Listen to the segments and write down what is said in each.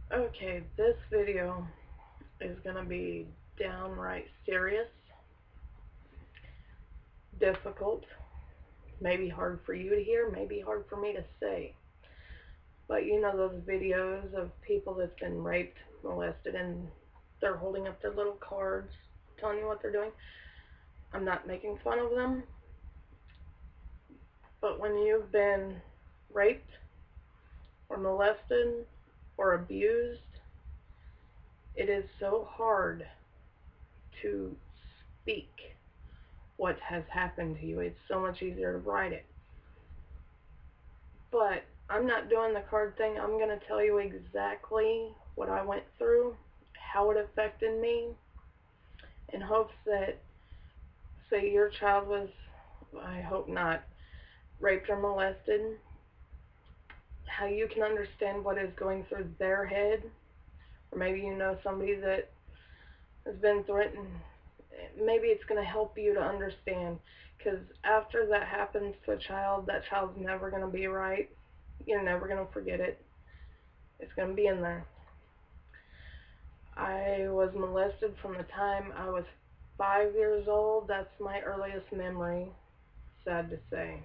Okay, this video is going to be downright serious, difficult, maybe hard for you to hear, maybe hard for me to say. But you know those videos of people that's been raped, molested, and they're holding up their little cards telling you what they're doing? I'm not making fun of them, but when you've been raped or molested or abused, it is so hard to speak what has happened to you. It's so much easier to write it. But I'm not doing the card thing. I'm going to tell you exactly what I went through, how it affected me, in hopes that, say your child was, I hope not, raped or molested, how you can understand what is going through their head, or maybe you know somebody that has been through it, and maybe it's going to help you to understand, because after that happens to a child, that child's never going to be right. You're never going to forget it. It's going to be in there. I was molested from the time I was 5 years old. That's my earliest memory, sad to say.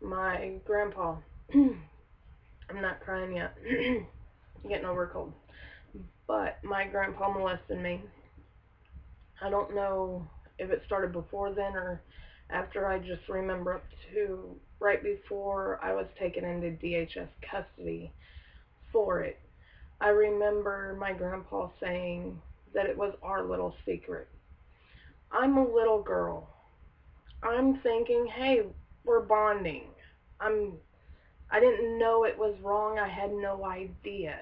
My grandpa, I'm not crying yet, I'm getting over a cold, but my grandpa molested me. I don't know if it started before then or after. I just remember up to right before I was taken into DHS custody for it. I remember my grandpa saying that it was our little secret. I'm a little girl. I'm thinking, hey, we're bonding. I didn't know it was wrong. I had no idea.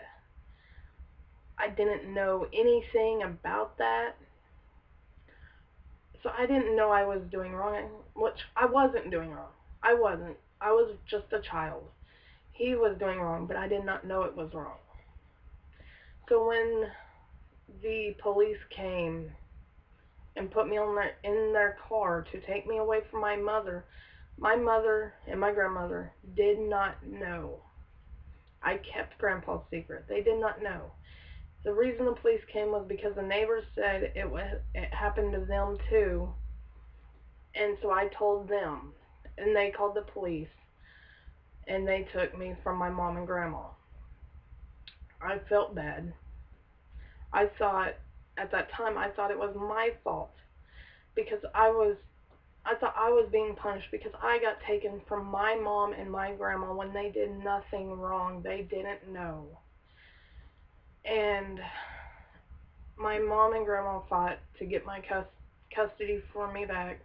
I didn't know anything about that. So I didn't know I was doing wrong, which I wasn't doing wrong. I wasn't. I was just a child. He was doing wrong, but I did not know it was wrong. So when the police came and put me in their car to take me away from my mother and my grandmother did not know. I kept Grandpa's secret. They did not know. The reason the police came was because the neighbors said it happened to them too, and so I told them, and they called the police, and they took me from my mom and grandma. I felt bad. I thought, at that time, I thought it was my fault because I thought I was being punished because I got taken from my mom and my grandma when they did nothing wrong. They didn't know. And my mom and grandma fought to get my custody for me back.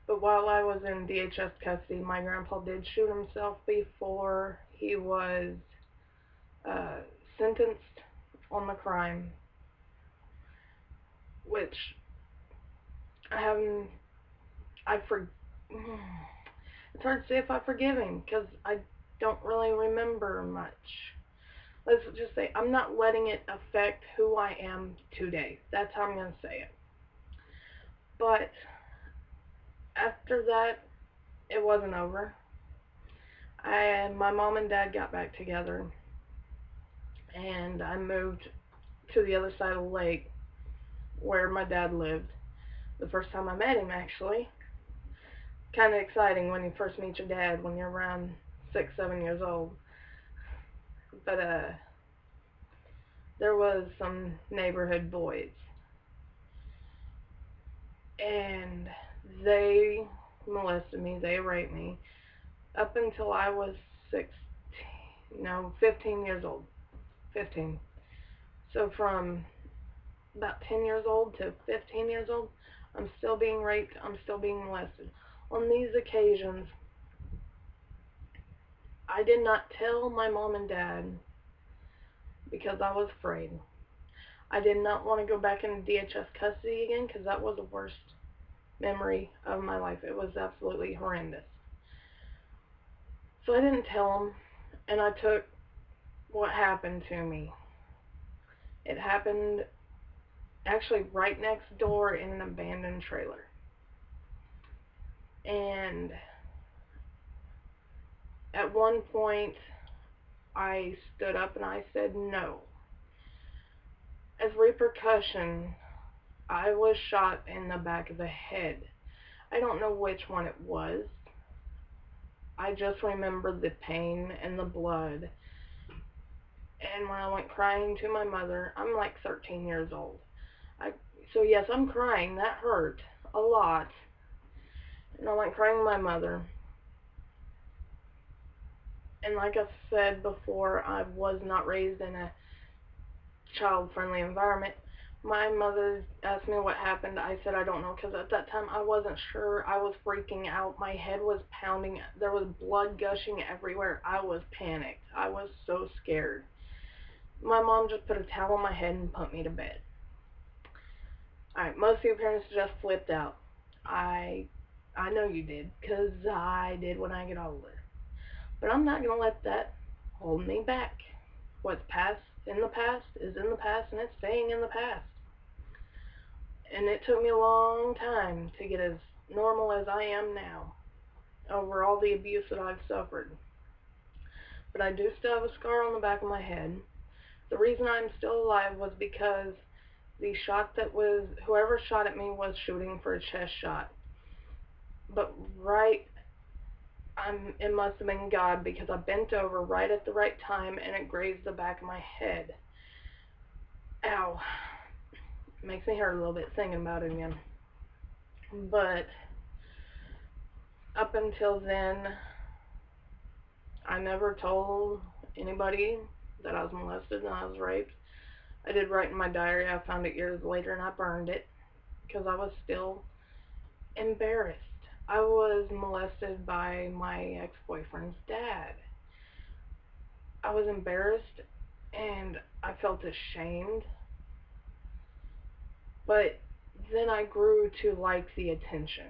But while I was in DHS custody, my grandpa did shoot himself before he was uh, sentenced on the crime, which I haven't, I for, it's hard to say if I forgive him because I don't really remember much. Let's just say I'm not letting it affect who I am today. That's how I'm going to say it. But after that, it wasn't over. My mom and dad got back together, and I moved to the other side of the lake where my dad lived. The first time I met him, actually. Kind of exciting when you first meet your dad when you're around 6, 7 years old. But there was some neighborhood boys, and they molested me. They raped me up until I was 15 years old. 15. So from about 10 years old to 15 years old, I'm still being raped. I'm still being molested. On these occasions, I did not tell my mom and dad because I was afraid. I did not want to go back into DHS custody again because that was the worst memory of my life. It was absolutely horrendous. So I didn't tell them, and I took what happened to me. It happened actually right next door in an abandoned trailer. And at one point, I stood up and I said no. As repercussion, I was shot in the back of the head. I don't know which one it was. I just remember the pain and the blood. And when I went crying to my mother, I'm like 13 years old. I, so yes, I'm crying. That hurt a lot. And I went crying to my mother. And like I said before, I was not raised in a child-friendly environment. My mother asked me what happened. I said I don't know, because at that time I wasn't sure. I was freaking out. My head was pounding. There was blood gushing everywhere. I was panicked. I was so scared. My mom just put a towel on my head and put me to bed. Alright, most of your parents just flipped out. I know you did, because I did when I get older. But I'm not going to let that hold me back. What's past in the past is in the past, and it's staying in the past. And it took me a long time to get as normal as I am now, over all the abuse that I've suffered. But I do still have a scar on the back of my head. The reason I'm still alive was because whoever shot at me was shooting for a chest shot. But it must have been God, because I bent over right at the right time and it grazed the back of my head. Ow. Makes me hurt a little bit thinking about it again. But up until then, I never told anybody that I was molested and I was raped. I did write in my diary. I found it years later and I burned it because I was still embarrassed. I was molested by my ex-boyfriend's dad. I was embarrassed and I felt ashamed. But then I grew to like the attention.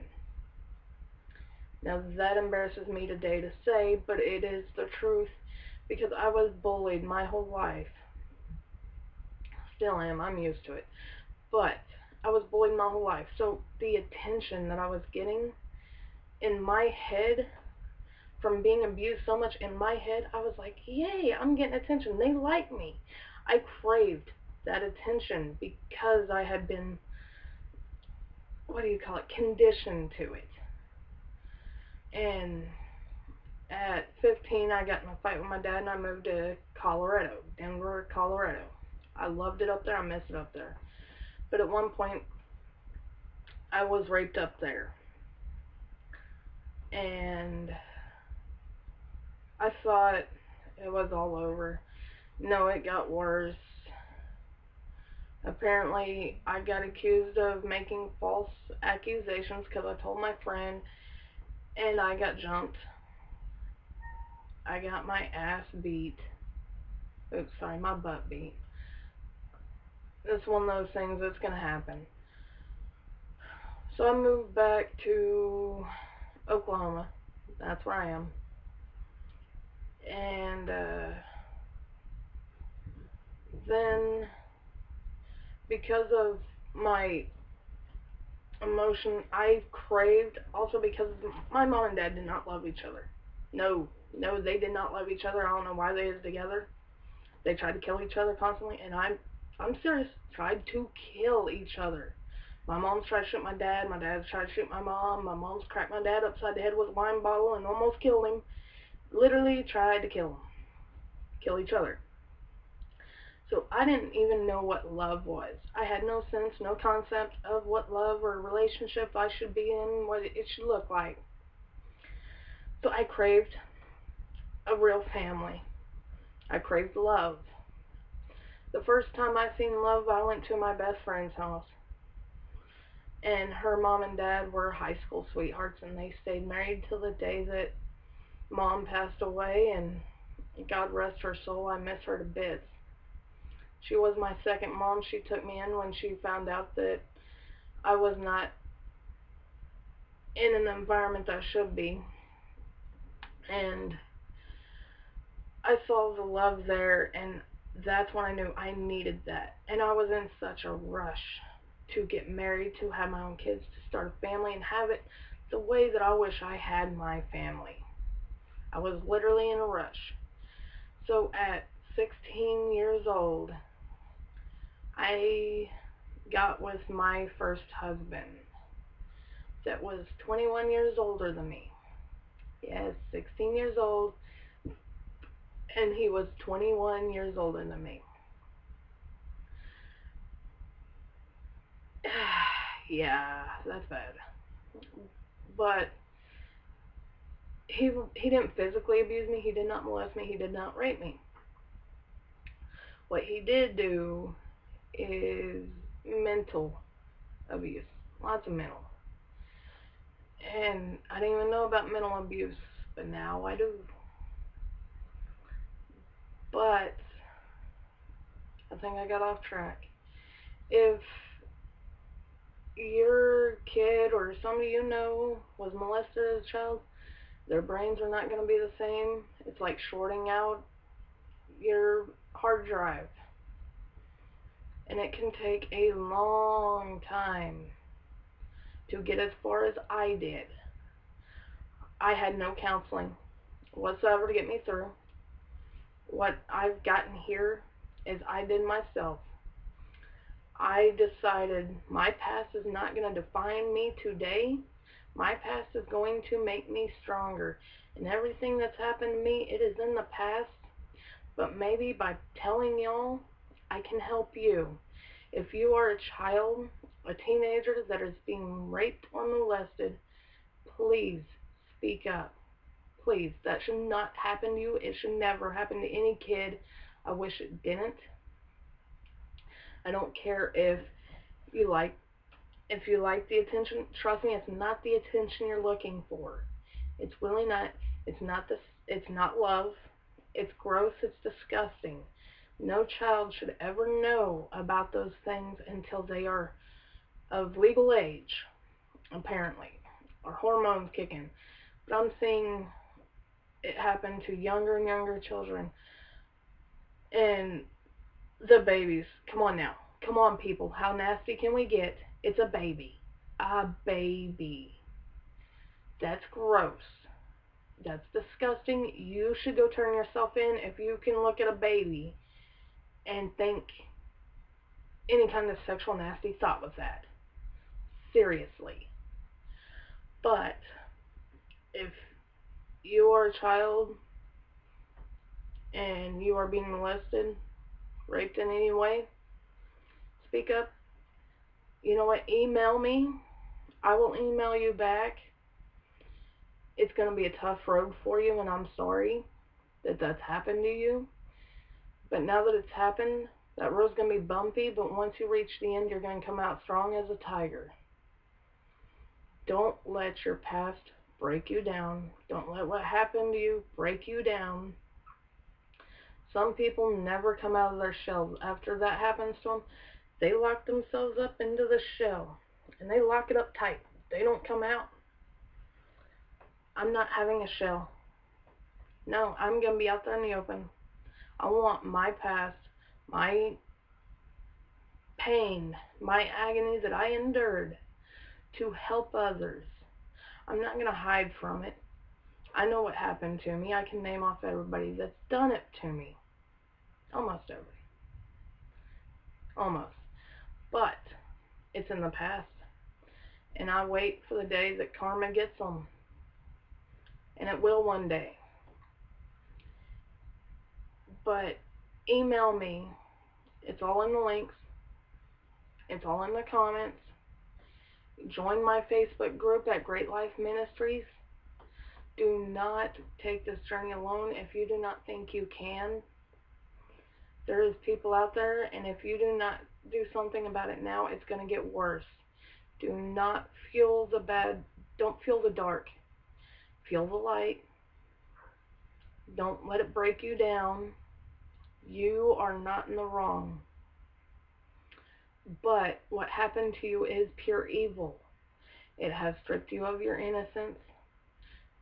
Now that embarrasses me today to say, but it is the truth, because I was bullied my whole life. Still am. I'm used to it. But I was bullied my whole life. So the attention that I was getting in my head from being abused so much in my head, I was like, yay, I'm getting attention. They like me. I craved that attention because I had been, conditioned to it. And at 15, I got in a fight with my dad and I moved to Colorado, Denver, Colorado. I loved it up there. I miss it up there. But at one point, I was raped up there. And I thought it was all over. No, it got worse. Apparently, I got accused of making false accusations because I told my friend, and I got jumped. I got my ass beat. Oops, sorry, my butt beat. It's one of those things that's going to happen. So I moved back to Oklahoma. That's where I am. And then, because of my emotion, I craved, also because my mom and dad did not love each other. No, they did not love each other. I don't know why they was together. They tried to kill each other constantly, and I'm serious, tried to kill each other. My mom's tried to shoot my dad's tried to shoot my mom's cracked my dad upside the head with a wine bottle and almost killed him. Literally tried to kill each other. So I didn't even know what love was. I had no sense, no concept of what love or relationship I should be in, what it should look like. So I craved a real family. I craved love. The first time I seen love, I went to my best friend's house. And her mom and dad were high school sweethearts, and they stayed married till the day that mom passed away, and God rest her soul, I miss her to bits. She was my second mom. She took me in when she found out that I was not in an environment I should be. And I saw the love there, and that's when I knew I needed that. And I was in such a rush to get married, to have my own kids, to start a family, and have it the way that I wish I had my family. I was literally in a rush. So So at 16 years old, I got with my first husband that was 21 years older than me. Yes, 16 years old, and he was 21 years older than me. Yeah, that's bad. But he didn't physically abuse me. He did not molest me. He did not rape me. What he did do is mental abuse. Lots of mental. And I didn't even know about mental abuse, but now I do. But I think I got off track. If your kid or somebody you know was molested as a child, their brains are not going to be the same. It's like shorting out your hard drive. And it can take a long time to get as far as I did. I had no counseling whatsoever to get me through. What I've gotten here is I did myself. I decided my past is not going to define me today. My past is going to make me stronger. And everything that's happened to me, it is in the past. But maybe by telling y'all, I can help you. If you are a child, a teenager that is being raped or molested, please speak up. Please, that should not happen to you. It should never happen to any kid. I wish it didn't. I don't care you like if you like the attention. Trust me, it's not the attention you're looking for. It's really not. It's not this. It's not love. It's gross. It's disgusting. No child should ever know about those things until they are of legal age, apparently, or hormones kicking. But I'm seeing it happen to younger and younger children. And the babies, come on now. Come on, people. How nasty can we get? It's a baby. A baby. That's gross. That's disgusting. You should go turn yourself in if you can look at a baby and think any kind of sexual nasty thought with that. Seriously. But if you are a child and you are being molested, raped in any way, speak up. You know what? Email me. I will email you back. It's going to be a tough road for you, and I'm sorry that that's happened to you. But now that it's happened, that road's going to be bumpy, but once you reach the end, you're going to come out strong as a tiger. Don't let your past break you down. Don't let what happened to you break you down. Some people never come out of their shells. After that happens to them, they lock themselves up into the shell, and they lock it up tight. They don't come out. I'm not having a shell. No, I'm going to be out there in the open. I want my past, my pain, my agony that I endured to help others. I'm not going to hide from it. I know what happened to me. I can name off everybody that's done it to me. Almost everybody. Almost. But it's in the past. And I wait for the day that karma gets them. And it will one day. But email me. It's all in the links. It's all in the comments. Join my Facebook group at Great Life Ministries. Do not take this journey alone if you do not think you can. There is people out there, and if you do not do something about it now, it's going to get worse. Do not fuel the bad. Don't fuel the dark. Feel the light. Don't let it break you down. You are not in the wrong. But what happened to you is pure evil. It has stripped you of your innocence.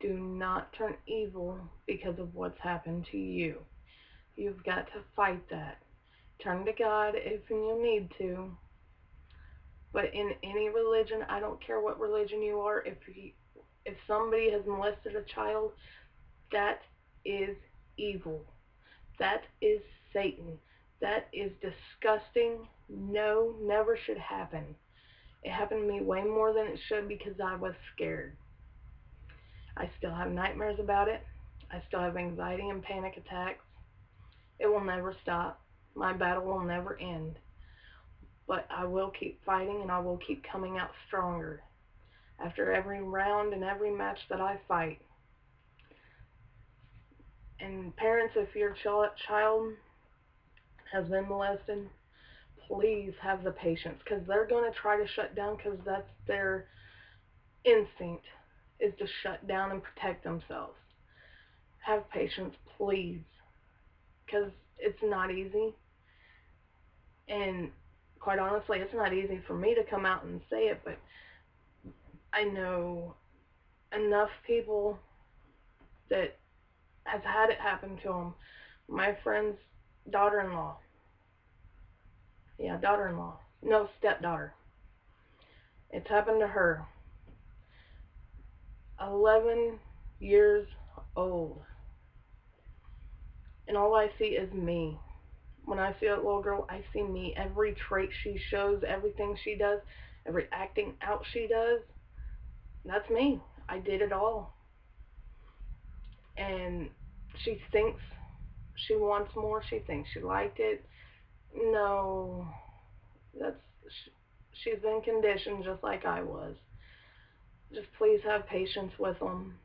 Do not turn evil because of what's happened to you. You've got to fight that. Turn to God if you need to. But in any religion, I don't care what religion you are, if somebody has molested a child, that is evil. That is Satan. That is disgusting. No, never should happen. It happened to me way more than it should because I was scared. I still have nightmares about it. I still have anxiety and panic attacks. It will never stop. My battle will never end. But I will keep fighting and I will keep coming out stronger. After every round and every match that I fight. And parents, if your child has been molested, please have the patience, because they're going to try to shut down, because that's their instinct, is to shut down and protect themselves. Have patience, please, because it's not easy. And quite honestly, it's not easy for me to come out and say it, but I know enough people that has had it happen to them. My friend's daughter-in-law. Yeah, daughter-in-law. No, stepdaughter. It's happened to her. 11 years old. And all I see is me. When I see that little girl, I see me. Every trait she shows, everything she does, every acting out she does, that's me. I did it all. And she thinks she wants more. She thinks she liked it. No, that's she's been conditioned just like I was. Just please have patience with them.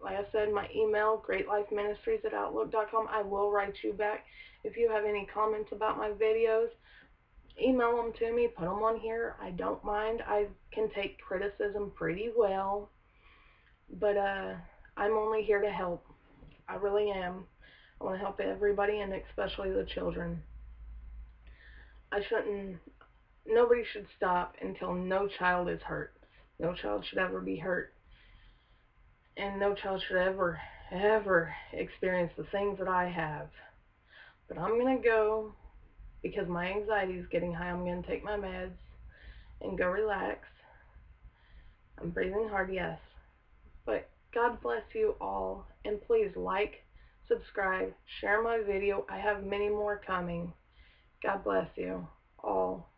Like I said, my email, greatlifeministries@outlook.com. I will write you back. If you have any comments about my videos, email them to me. Put them on here. I don't mind. I can take criticism pretty well. But I'm only here to help. I really am. I want to help everybody, and especially the children. Nobody should stop until no child is hurt. No child should ever be hurt. And no child should ever, ever experience the things that I have. But I'm going to go, because my anxiety is getting high. I'm going to take my meds and go relax. I'm breathing hard, yes. But God bless you all. And please like, subscribe, share my video. I have many more coming. God bless you all.